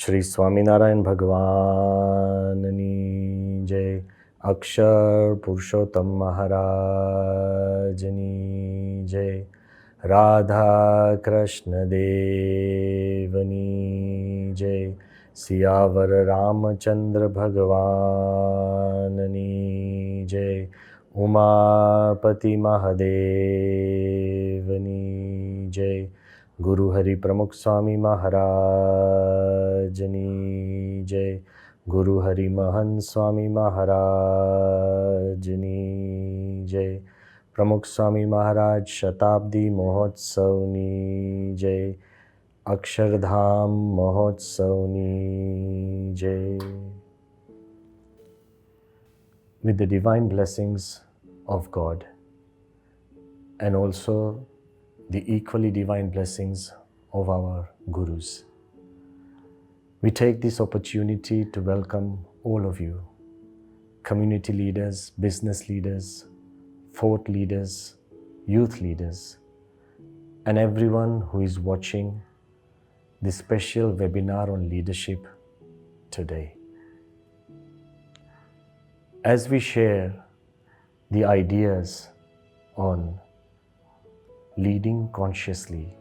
श्री स्वामीनारायण भगवाननी जय। अक्षर पुरुषोत्तम महाराजनी जय। राधा कृष्ण देवनी जय। सियावर रामचंद्र भगवाननी जय। उमापति महादेवनी जय। गुरु हरि प्रमुख स्वामी महाराजनी जय। गुरु हरि महंत स्वामी महाराजनी जय। प्रमुख स्वामी महाराज शताब्दी महोत्सवनी जय। अक्षरधाम महोत्सवनी जय। With the divine blessings of God and also the equally divine blessings of our Gurus, we take this opportunity to welcome all of you, community leaders, business leaders, thought leaders, youth leaders, and everyone who is watching this special webinar on leadership today. As we share the ideas on leading consciously,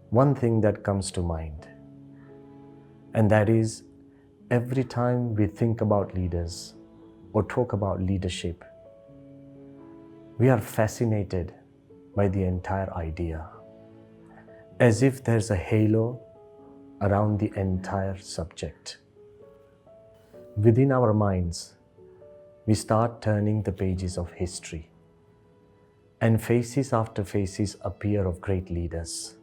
one thing that comes to mind, and that is every time we think about leaders or talk about leadership, we are fascinated by the entire idea, as if there's a halo around the entire subject. Within our minds, we start turning the pages of history, and faces after faces appear of great leaders.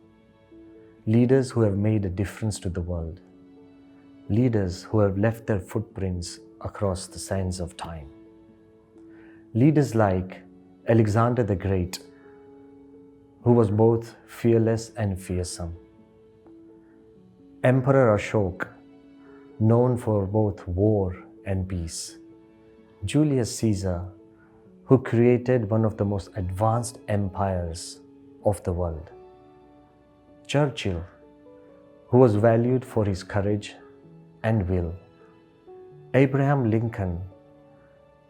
Leaders who have made a difference to the world. Leaders who have left their footprints across the sands of time. Leaders like Alexander the Great, who was both fearless and fearsome. Emperor Ashoka, known for both war and peace. Julius Caesar, who created one of the most advanced empires of the world. Churchill, who was valued for his courage and will. Abraham Lincoln,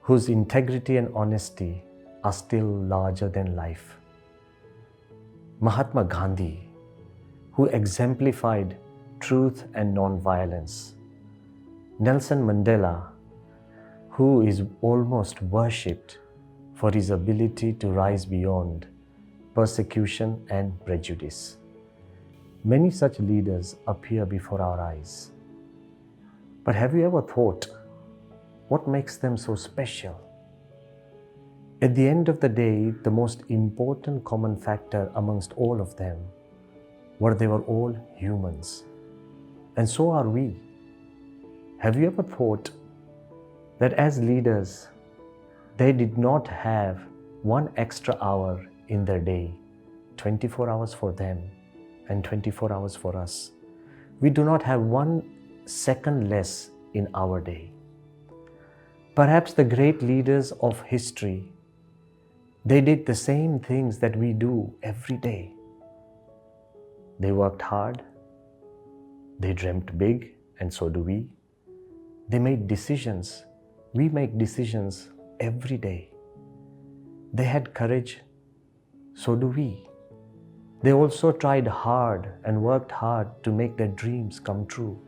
whose integrity and honesty are still larger than life. Mahatma Gandhi, who exemplified truth and non-violence. Nelson Mandela, who is almost worshipped for his ability to rise beyond persecution and prejudice. Many such leaders appear before our eyes. But have you ever thought, what makes them so special? At the end of the day, the most important common factor amongst all of them were they were all humans. And so are we. Have you ever thought that as leaders, they did not have one extra hour in their day, 24 hours for them and 24 hours for us? We do not have 1 second less in our day. Perhaps the great leaders of history, they did the same things that we do every day. They worked hard, they dreamt big, and so do we. They made decisions. We make decisions every day. They had courage, so do we. They also tried hard and worked hard to make their dreams come true.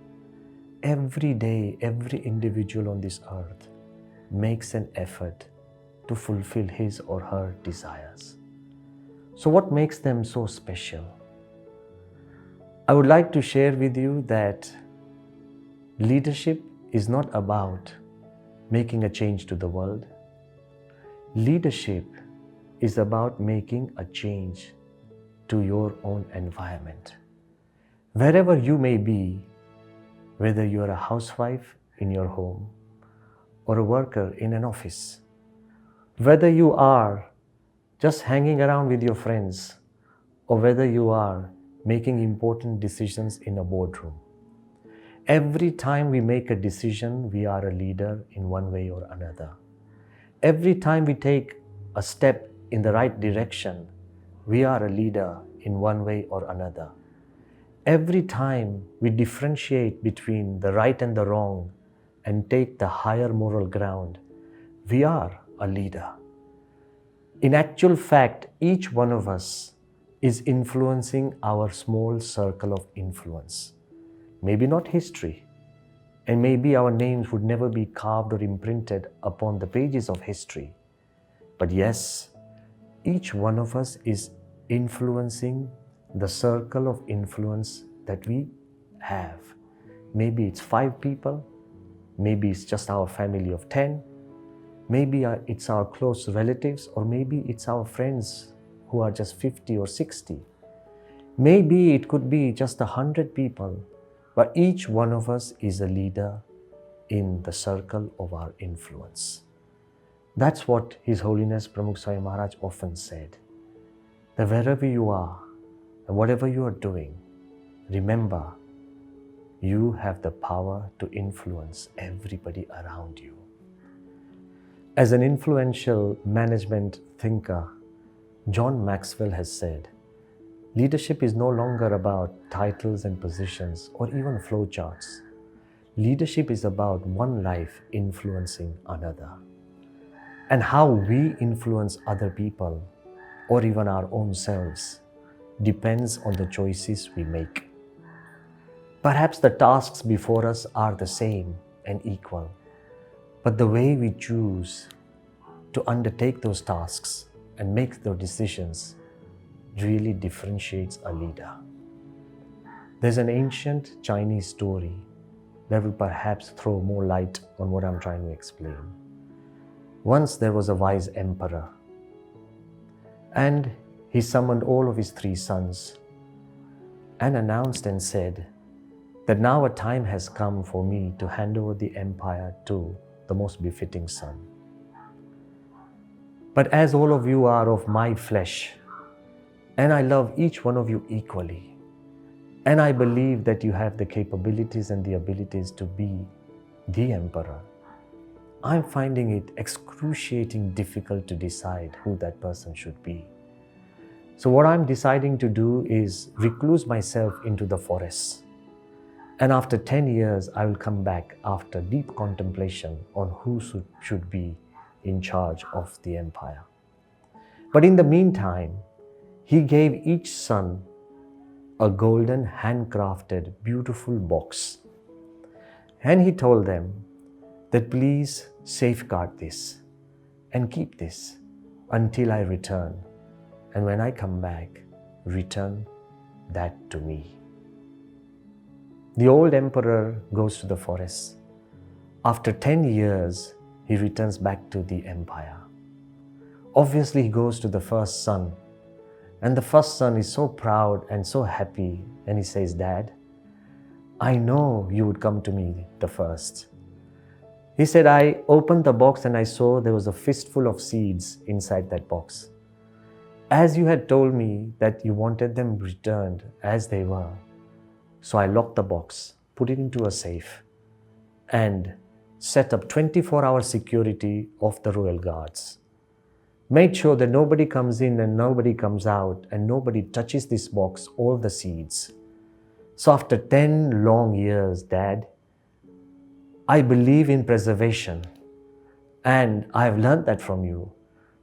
Every day, every individual on this earth makes an effort to fulfill his or her desires. So what makes them so special? I would like to share with you that leadership is not about making a change to the world. Leadership is about making a change to your own environment. Wherever you may be, whether you are a housewife in your home or a worker in an office, whether you are just hanging around with your friends or whether you are making important decisions in a boardroom. Every time we make a decision, we are a leader in one way or another. Every time we take a step in the right direction, we are a leader in one way or another. every time we differentiate between the right and the wrong and take the higher moral ground, we are a leader. In actual fact, each one of us is influencing our small circle of influence. Maybe not history, and maybe our names would never be carved or imprinted upon the pages of history. But yes, each one of us is influencing the circle of influence that we have. Maybe it's 5 people, maybe it's just our family of 10, maybe it's our close relatives, or maybe it's our friends who are just 50 or 60. Maybe it could be just 100 people, but each one of us is a leader in the circle of our influence. That's what His Holiness Pramukh Swami Maharaj often said, that wherever you are and whatever you are doing, remember, you have the power to influence everybody around you. As an influential management thinker, John Maxwell has said, leadership is no longer about titles and positions or even flowcharts. Leadership is about one life influencing another. And how we influence other people or even our own selves depends on the choices we make. Perhaps the tasks before us are the same and equal, but the way we choose to undertake those tasks and make those decisions really differentiates a leader. There's an ancient Chinese story that will perhaps throw more light on what I'm trying to explain. Once there was a wise emperor, and he summoned all of his 3 sons and announced and said that now a time has come for me to hand over the empire to the most befitting son. But as all of you are of my flesh, and I love each one of you equally, and I believe that you have the capabilities and the abilities to be the emperor, I'm finding it excruciating difficult to decide who that person should be. So what I'm deciding to do is recluse myself into the forests. And after 10 years, I will come back after deep contemplation on who should be in charge of the empire. But in the meantime, he gave each son a golden handcrafted beautiful box. And he told them that please safeguard this and keep this until I return. And when I come back, return that to me. The old emperor goes to the forest. After 10 years, he returns back to the empire. Obviously, he goes to the first son. And the first son is so proud and so happy. And he says, Dad, I know you would come to me the first. He said, I opened the box and I saw there was a fistful of seeds inside that box. As you had told me that you wanted them returned as they were. So I locked the box, put it into a safe, and set up 24-hour security of the royal guards. Made sure that nobody comes in and nobody comes out and nobody touches this box or the seeds. So after 10 long years, Dad, I believe in preservation and I have learned that from you.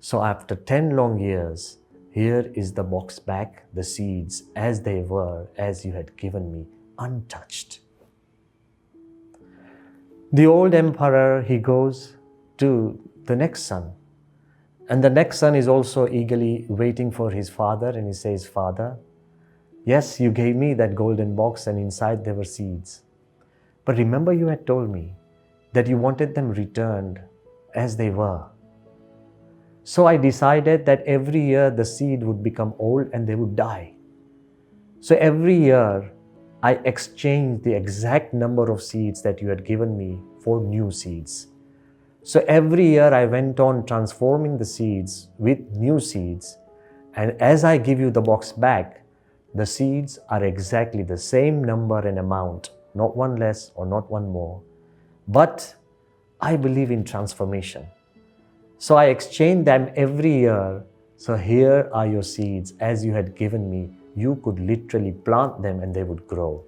So after 10 long years, here is the box back, the seeds as they were, as you had given me, untouched. The old emperor, he goes to the next son. And the next son is also eagerly waiting for his father, and he says, Father, yes, you gave me that golden box and inside there were seeds. But remember you had told me that you wanted them returned as they were. So I decided that every year the seed would become old and they would die. So every year I exchanged the exact number of seeds that you had given me for new seeds. So every year I went on transforming the seeds with new seeds. And as I give you the box back, the seeds are exactly the same number and amount, not one less or not one more. But I believe in transformation. So I exchange them every year. So here are your seeds as you had given me you could literally plant them and they would grow.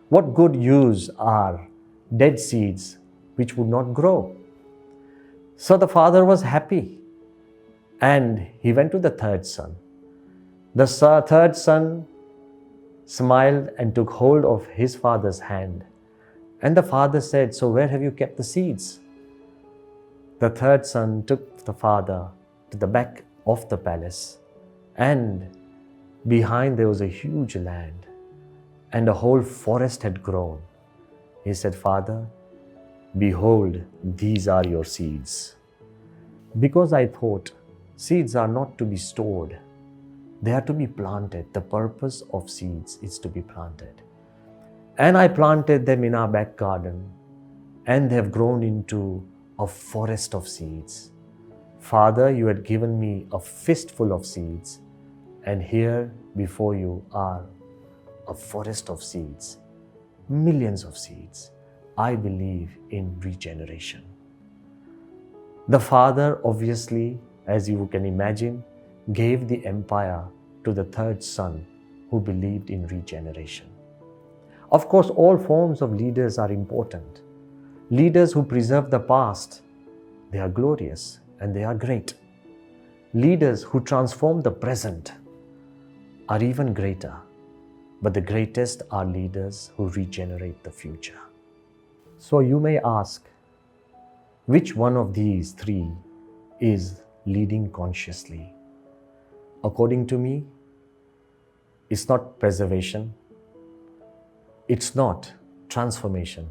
What good use are dead seeds which would not grow? So the father was happy and he went to the third son. The third son smiled and took hold of his father's hand. And the father said, "So where have you kept the seeds?" The third son took the father to the back of the palace, and behind there was a huge land, and a whole forest had grown. He said, "Father, behold, these are your seeds." Because I thought seeds are not to be stored, they are to be planted. The purpose of seeds is to be planted. And I planted them in our back garden, and they have grown into a forest of seeds. Father, you had given me a fistful of seeds, and here before you are a forest of seeds, millions of seeds. I believe in regeneration. The father, obviously, as you can imagine, gave the empire to the third son who believed in regeneration. Of course, all forms of leaders are important. Leaders who preserve the past, they are glorious and they are great. Leaders who transform the present are even greater. But the greatest are leaders who regenerate the future. So you may ask, which one of these three is leading consciously? According to me, it's not preservation, it's not transformation,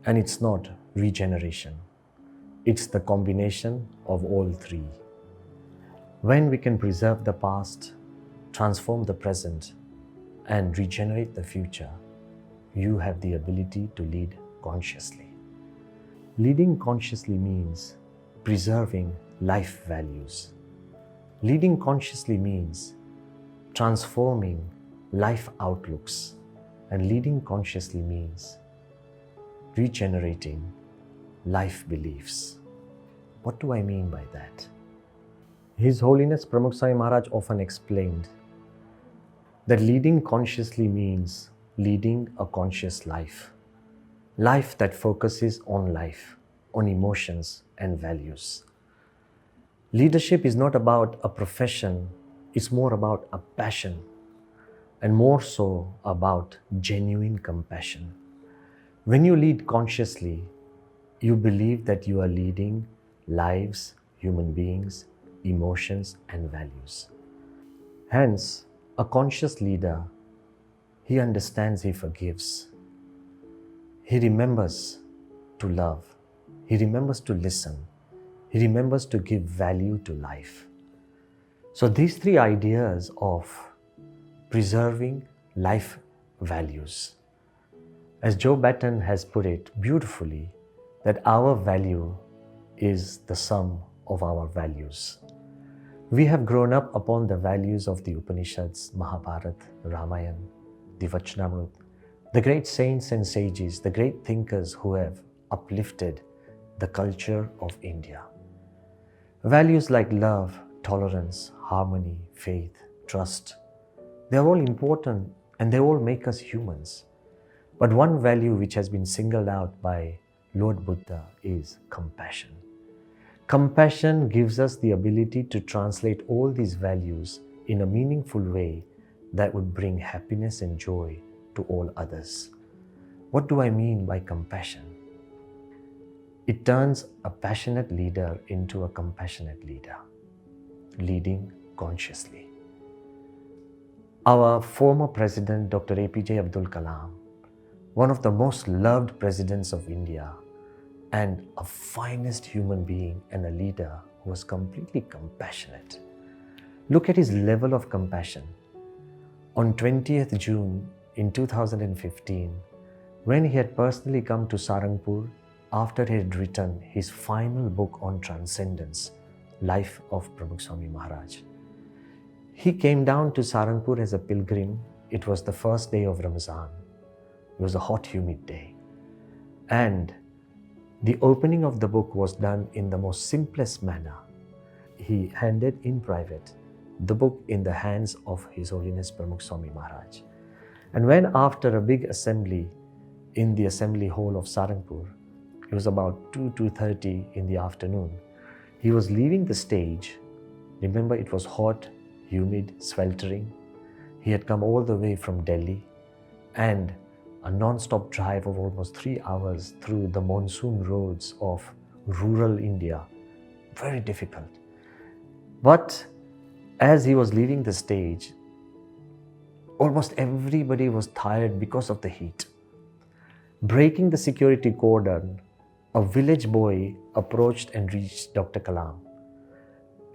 and it's not regeneration. It's the combination of all three. When we can preserve the past, transform the present, and regenerate the future, you have the ability to lead consciously. Leading consciously means preserving life values. Leading consciously means transforming life outlooks. And leading consciously means regenerating life beliefs. What do I mean by that? His Holiness Pramukh Swami Maharaj often explained that leading consciously means leading a conscious life. Life that focuses on life, on emotions and values. Leadership is not about a profession, it's more about a passion, and more so about genuine compassion. When you lead consciously, you believe that you are leading lives, human beings, emotions and values. Hence, a conscious leader, he understands, he forgives. He remembers to love. He remembers to listen. He remembers to give value to life. So these three ideas of preserving life values. As Joe Batten has put it beautifully, that our value is the sum of our values. We have grown up upon the values of the Upanishads, Mahabharata, Ramayana, the Vachanamrut, the great saints and sages, the great thinkers who have uplifted the culture of India. Values like love, tolerance, harmony, faith, trust, they are all important and they all make us humans. But one value which has been singled out by Lord Buddha is compassion. Compassion gives us the ability to translate all these values in a meaningful way that would bring happiness and joy to all others. What do I mean by compassion? It turns a passionate leader into a compassionate leader, leading consciously. Our former president, Dr. APJ Abdul Kalam, one of the most loved presidents of India, and a finest human being and a leader who was completely compassionate. Look at his level of compassion. On 20th June in 2015, when he had personally come to Sarangpur after he had written his final book on transcendence, Life of Pramukh Swami Maharaj. He came down to Sarangpur as a pilgrim. It was the first day of Ramazan. It was a hot, humid day. And the opening of the book was done in the most simplest manner. He handed in private the book in the hands of His Holiness Pramukh Swami Maharaj. And when after a big assembly in the assembly hall of Sarangpur, it was about 2:30 in the afternoon, he was leaving the stage. Remember, it was hot, humid, sweltering. He had come all the way from Delhi and a non-stop drive of almost 3 hours through the monsoon roads of rural India. Very difficult. But as he was leaving the stage, almost everybody was tired because of the heat. Breaking the security cordon, a village boy approached and reached Dr. Kalam.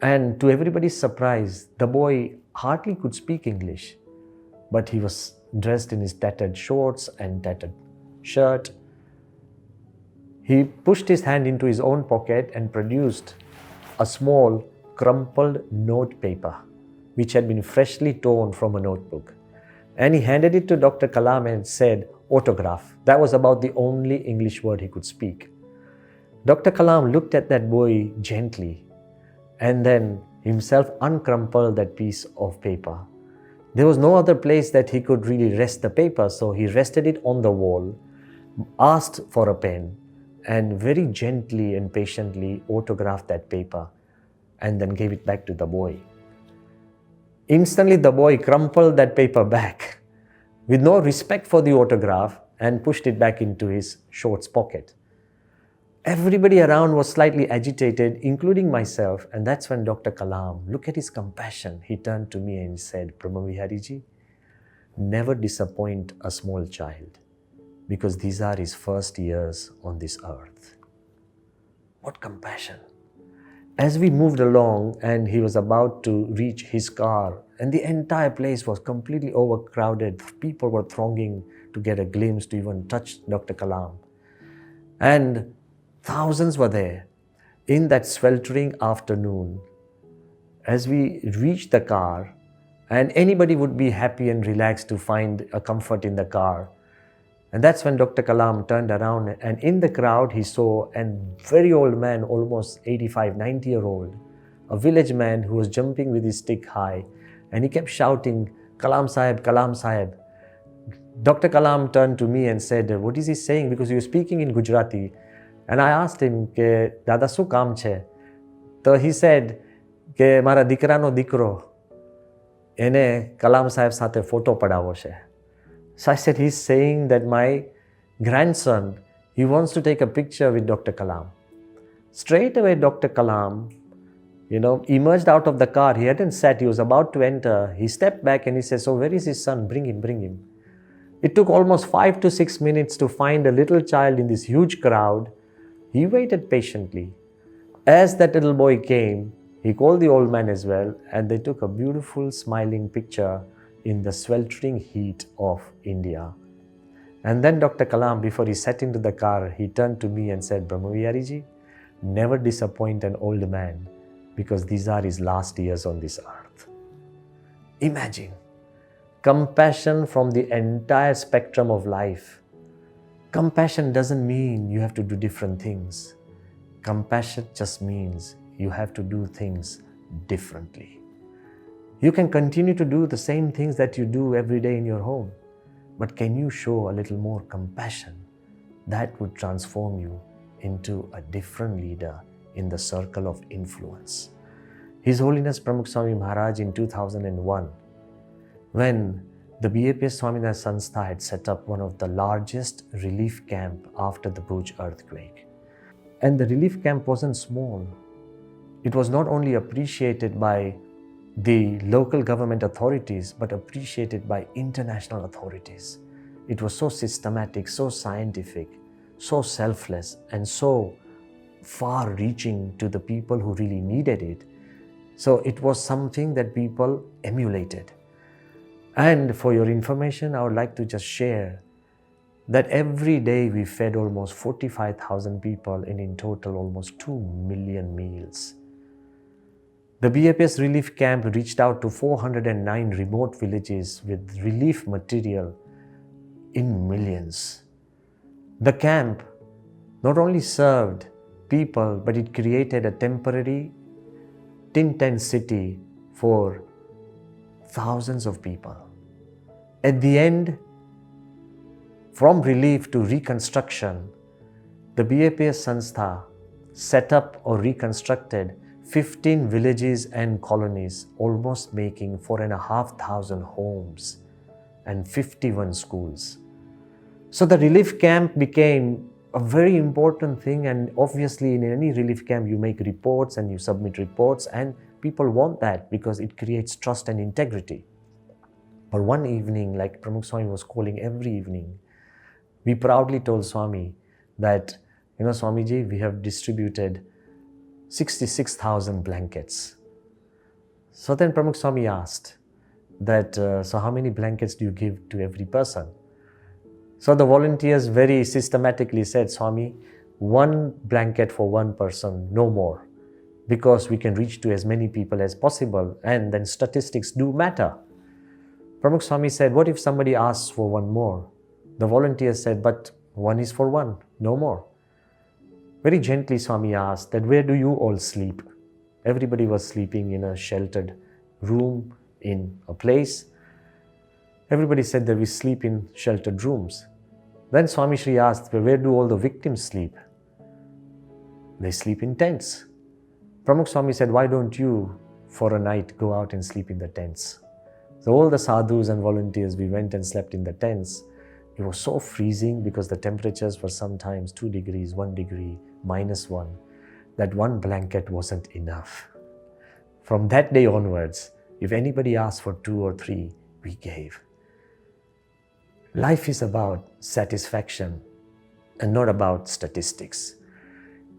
And to everybody's surprise, the boy hardly could speak English, but he was dressed in his tattered shorts and tattered shirt. He pushed his hand into his own pocket and produced a small crumpled note paper, which had been freshly torn from a notebook. And he handed it to Dr. Kalam and said, "Autograph." That was about the only English word he could speak. Dr. Kalam looked at that boy gently and then himself uncrumpled that piece of paper. There was no other place that he could really rest the paper, so he rested it on the wall, asked for a pen, and very gently and patiently autographed that paper and then gave it back to the boy. Instantly, the boy crumpled that paper back with no respect for the autograph and pushed it back into his shorts pocket. Everybody around was slightly agitated, including myself, and that's when Dr. Kalam, look at his compassion, he turned to me and said, "Brahmavihariji, never disappoint a small child, because these are his first years on this earth." What compassion! As we moved along and he was about to reach his car, and the entire place was completely overcrowded, people were thronging to get a glimpse, to even touch Dr. Kalam. And thousands were there in that sweltering afternoon. As we reached the car, and anybody would be happy and relaxed to find a comfort in the car. And that's when Dr. Kalam turned around, and in the crowd he saw a very old man, almost 85, 90-year-old, a village man who was jumping with his stick high, and he kept shouting, "Kalam Sahib, Kalam Sahib." Dr. Kalam turned to me and said, "What is he saying?" Because he was speaking in Gujarati. And I asked him, "Ke dada શું કામ છે?" So he said, "કે મારા દીકરાનો દીકરો એને કલામ સાહેબ સાથે ફોટો પડાવવો છે." So I said, "He's saying that my grandson, he wants to take a picture with Dr. Kalam." Straight away, Dr. Kalam, emerged out of the car. He hadn't sat, he was about to enter. He stepped back and he said, "So where is his son? Bring him, bring him." It took almost 5 to 6 minutes to find a little child in this huge crowd. He waited patiently. As that little boy came, he called the old man as well, and they took a beautiful smiling picture in the sweltering heat of India. And then Dr. Kalam, before he sat into the car, he turned to me and said, "Brahmavihariji, never disappoint an old man, because these are his last years on this earth." Imagine compassion from the entire spectrum of life. Compassion doesn't mean you have to do different things. Compassion just means you have to do things differently. You can continue to do the same things that you do every day in your home, but can you show a little more compassion? That would transform you into a different leader in the circle of influence. His Holiness Pramukh Swami Maharaj in 2001, when the BAPS Swaminarayan Sanstha had set up one of the largest relief camp after the Bhuj earthquake. And the relief camp wasn't small. It was not only appreciated by the local government authorities, but appreciated by international authorities. It was so systematic, so scientific, so selfless, and so far-reaching to the people who really needed it. So it was something that people emulated. And for your information, I would like to just share that every day we fed almost 45,000 people, and in total almost 2 million meals. The BAPS relief camp reached out to 409 remote villages with relief material in millions. The camp not only served people, but it created a temporary tin tent city for thousands of people. At the end, from relief to reconstruction, the BAPS Sanstha set up or reconstructed 15 villages and colonies, almost making 4,500 homes and 51 schools. So the relief camp became a very important thing, and obviously in any relief camp you make reports and you submit reports, and people want that because it creates trust and integrity. But one evening, like Pramukh Swami was calling every evening, we proudly told Swami that, Swamiji, we have distributed 66,000 blankets. So then Pramukh Swami asked that, so how many blankets do you give to every person? So the volunteers very systematically said, Swami, one blanket for one person, no more, because we can reach to as many people as possible, and then statistics do matter. Pramukh Swami said, what if somebody asks for one more? The volunteers said, but one is for one, no more. Very gently Swami asked that, where do you all sleep? Everybody was sleeping in a sheltered room in a place. Everybody said that we sleep in sheltered rooms. Then Swami Shri asked, where do all the victims sleep? They sleep in tents. Pramukh Swami said, why don't you for a night go out and sleep in the tents? So all the sadhus and volunteers, we went and slept in the tents. It was so freezing because the temperatures were sometimes 2 degrees, 1 degree, -1, that one blanket wasn't enough. From that day onwards, if anybody asked for 2 or 3, we gave. Life is about satisfaction and not about statistics.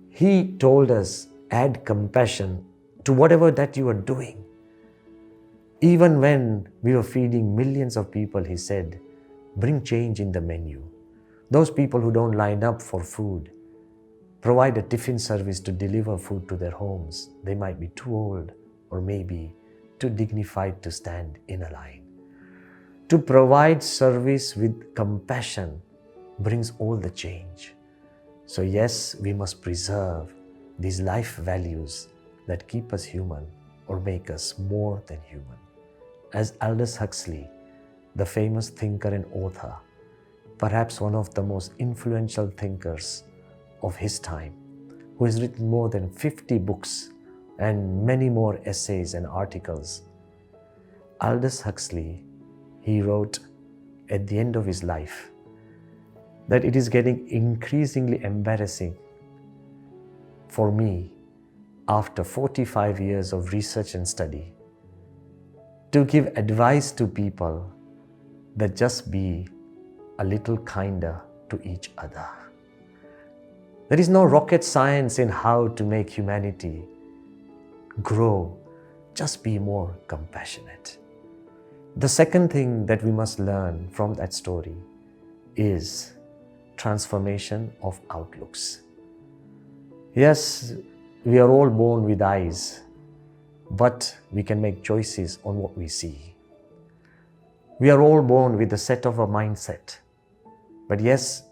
He told us, add compassion to whatever that you are doing. Even when we were feeding millions of people, he said, bring change in the menu. Those people who don't line up for food, provide a tiffin service to deliver food to their homes. They might be too old or maybe too dignified to stand in a line. To provide service with compassion brings all the change. So yes, we must preserve these life values that keep us human or make us more than human. As Aldous Huxley, the famous thinker and author, perhaps one of the most influential thinkers of his time, who has written more than 50 books and many more essays and articles. Aldous Huxley, he wrote at the end of his life that it is getting increasingly embarrassing for me, after 45 years of research and study, to give advice to people that just be a little kinder to each other. There is no rocket science in how to make humanity grow. Just be more compassionate. The second thing that we must learn from that story is transformation of outlooks. Yes, we are all born with eyes, but we can make choices on what we see. We are all born with a set of a mindset, but yes,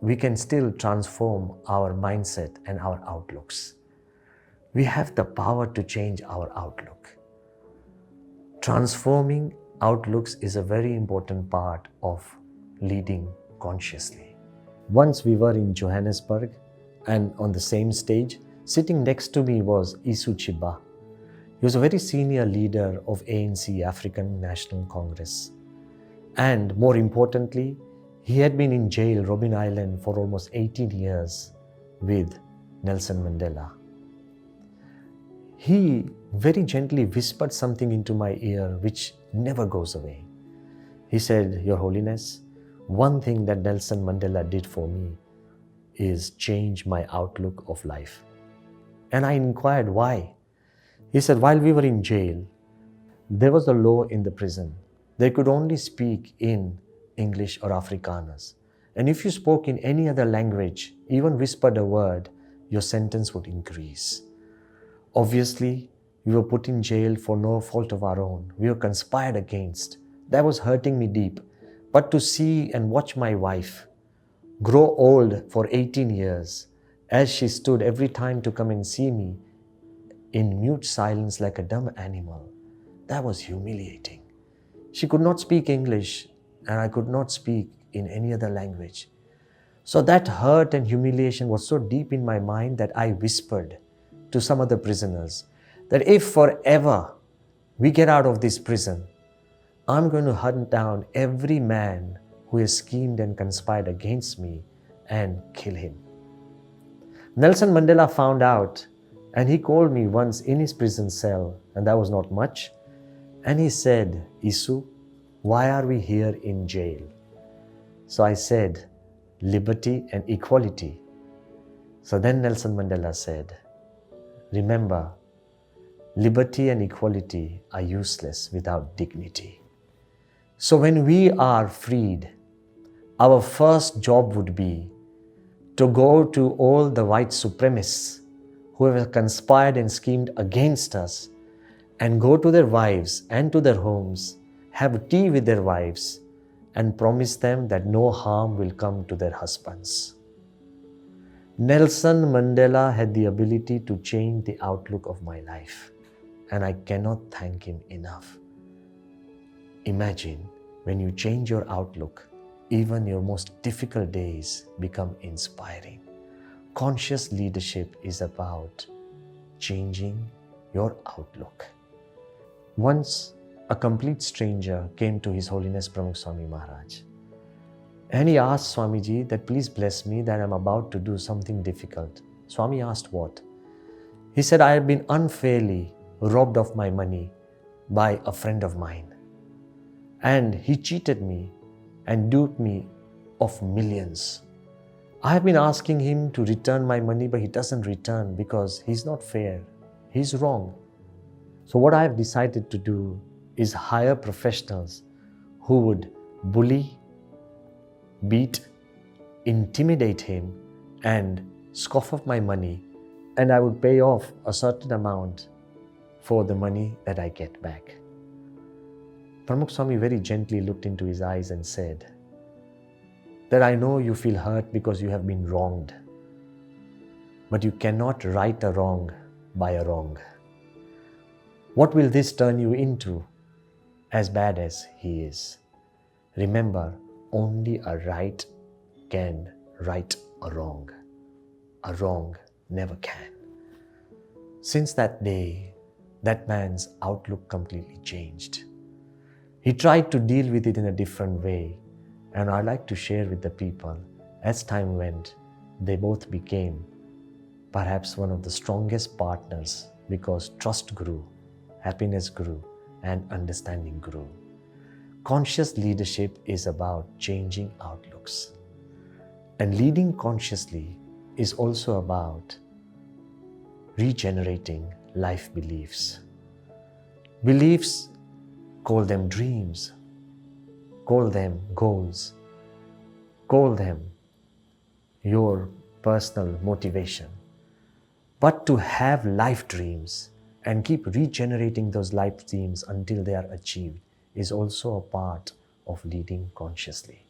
we can still transform our mindset and our outlooks. We have the power to change our outlook. Transforming outlooks is a very important part of leading consciously. Once we were in Johannesburg, and on the same stage, sitting next to me was Isu Chiba. He was a very senior leader of ANC, African National Congress. And more importantly, he had been in jail, Robben Island, for almost 18 years with Nelson Mandela. He very gently whispered something into my ear which never goes away. He said, Your Holiness, one thing that Nelson Mandela did for me is change my outlook of life. And I inquired why. He said, while we were in jail, there was a law in the prison. They could only speak in English or Afrikaners. And if you spoke in any other language, even whispered a word, your sentence would increase. Obviously, we were put in jail for no fault of our own. We were conspired against. That was hurting me deep. But to see and watch my wife grow old for 18 years, as she stood every time to come and see me in mute silence like a dumb animal, that was humiliating. She could not speak English, and I could not speak in any other language. So that hurt and humiliation was so deep in my mind that I whispered to some of the prisoners that if forever we get out of this prison, I'm going to hunt down every man who has schemed and conspired against me and kill him. Nelson Mandela found out, and he called me once in his prison cell, and that was not much. And he said, Isu, why are we here in jail? So I said, liberty and equality. So then Nelson Mandela said, remember, liberty and equality are useless without dignity. So when we are freed, our first job would be to go to all the white supremacists who have conspired and schemed against us and go to their wives and to their homes, have tea with their wives, and promise them that no harm will come to their husbands. Nelson Mandela had the ability to change the outlook of my life, and I cannot thank him enough. Imagine when you change your outlook, even your most difficult days become inspiring. Conscious leadership is about changing your outlook. Once, a complete stranger came to His Holiness Pramukh Swami Maharaj. And he asked Swamiji that please bless me that I'm about to do something difficult. Swami asked what? He said, I have been unfairly robbed of my money by a friend of mine. And he cheated me and duped me of millions. I have been asking him to return my money, but he doesn't return because he's not fair. He's wrong. So what I have decided to do is hire professionals who would bully, beat, intimidate him, and scoff of my money, and I would pay off a certain amount for the money that I get back. Pramukh Swami very gently looked into his eyes and said, that I know you feel hurt because you have been wronged, but you cannot right a wrong by a wrong. What will this turn you into, as bad as he is? Remember, only a right can right a wrong. A wrong never can. Since that day, that man's outlook completely changed. He tried to deal with it in a different way, and I like to share with the people, as time went, they both became perhaps one of the strongest partners because trust grew, happiness grew, and understanding grew. Conscious leadership is about changing outlooks. And leading consciously is also about regenerating life beliefs. Beliefs, call them dreams, call them goals, call them your personal motivation. But to have life dreams and keep regenerating those life dreams until they are achieved is also a part of leading consciously.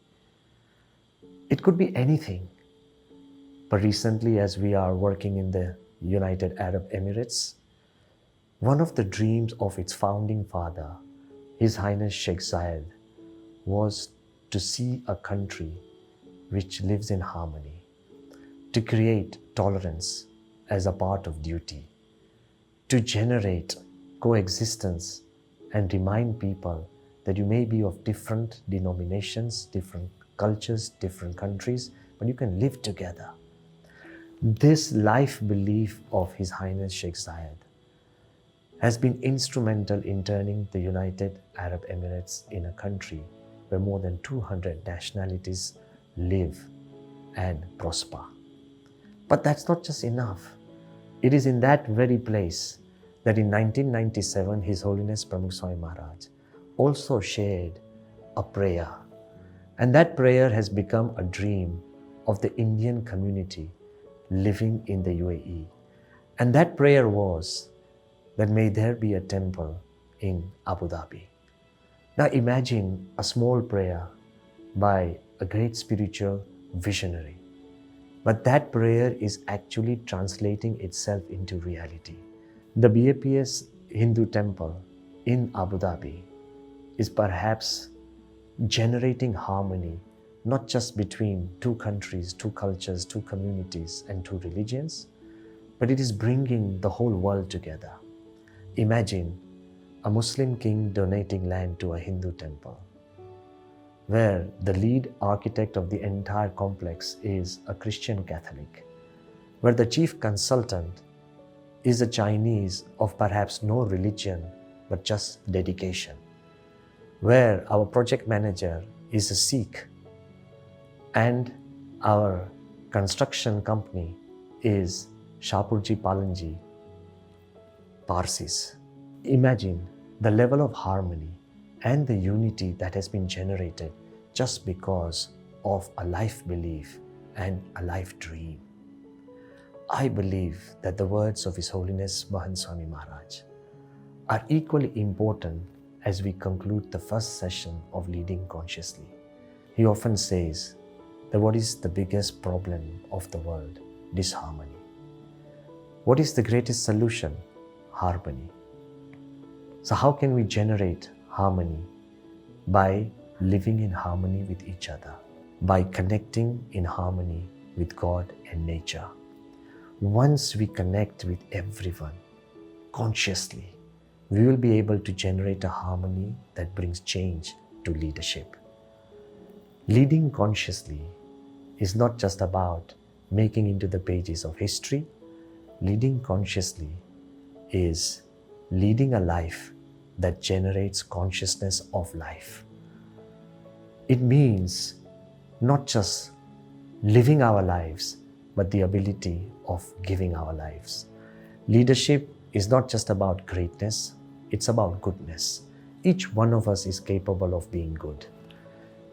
It could be anything. But recently, as we are working in the United Arab Emirates, one of the dreams of its founding father, His Highness Sheikh Zayed, was to see a country which lives in harmony, to create tolerance as a part of duty, to generate coexistence and remind people that you may be of different denominations, different cultures, different countries, but you can live together. This life belief of His Highness Sheikh Zayed has been instrumental in turning the United Arab Emirates in a country where more than 200 nationalities live and prosper. But that's not just enough. It is in that very place that in 1997, His Holiness Pramukh Swami Maharaj also shared a prayer. And that prayer has become a dream of the Indian community living in the UAE. And that prayer was that may there be a temple in Abu Dhabi. Now imagine a small prayer by a great spiritual visionary. But that prayer is actually translating itself into reality. The BAPS Hindu temple in Abu Dhabi is perhaps generating harmony, not just between two countries, two cultures, two communities, and two religions, but it is bringing the whole world together. Imagine a Muslim king donating land to a Hindu temple, where the lead architect of the entire complex is a Christian Catholic, where the chief consultant is a Chinese of perhaps no religion, but just dedication, where our project manager is a Sikh and our construction company is Shapurji Palanji Parsis. Imagine the level of harmony and the unity that has been generated just because of a life belief and a life dream. I believe that the words of His Holiness Mahant Swami Maharaj are equally important as we conclude the first session of Leading Consciously. He often says that what is the biggest problem of the world? Disharmony. What is the greatest solution? Harmony. So how can we generate harmony? By living in harmony with each other, by connecting in harmony with God and nature. Once we connect with everyone consciously, we will be able to generate a harmony that brings change to leadership. Leading consciously is not just about making into the pages of history. Leading consciously is leading a life that generates consciousness of life. It means not just living our lives, but the ability of giving our lives. Leadership is not just about greatness, it's about goodness. Each one of us is capable of being good.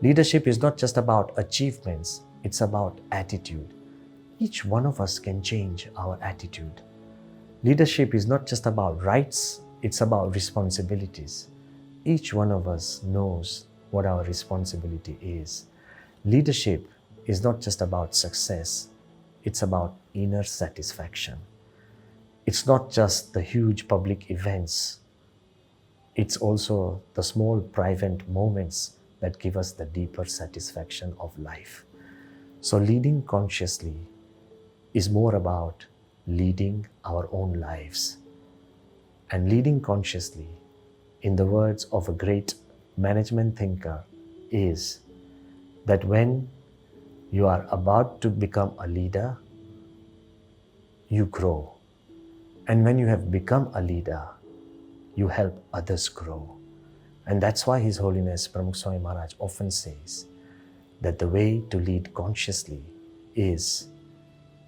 Leadership is not just about achievements, it's about attitude. Each one of us can change our attitude. Leadership is not just about rights, it's about responsibilities. Each one of us knows what our responsibility is. Leadership is not just about success, it's about inner satisfaction. It's not just the huge public events, it's also the small private moments that give us the deeper satisfaction of life. So leading consciously is more about leading our own lives. And leading consciously, in the words of a great management thinker, is that when you are about to become a leader, you grow. And when you have become a leader, you help others grow. And that's why His Holiness Pramukh Swami Maharaj often says that the way to lead consciously is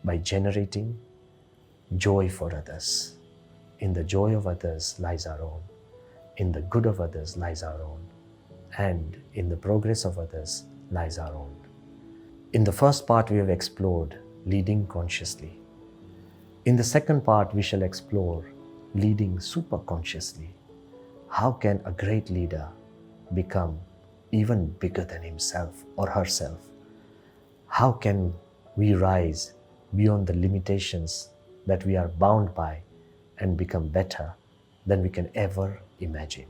by generating joy for others. In the joy of others lies our own. In the good of others lies our own. And in the progress of others lies our own. In the first part, we have explored leading consciously. In the second part, we shall explore leading super consciously. How can a great leader become even bigger than himself or herself? How can we rise beyond the limitations that we are bound by and become better than we can ever imagine?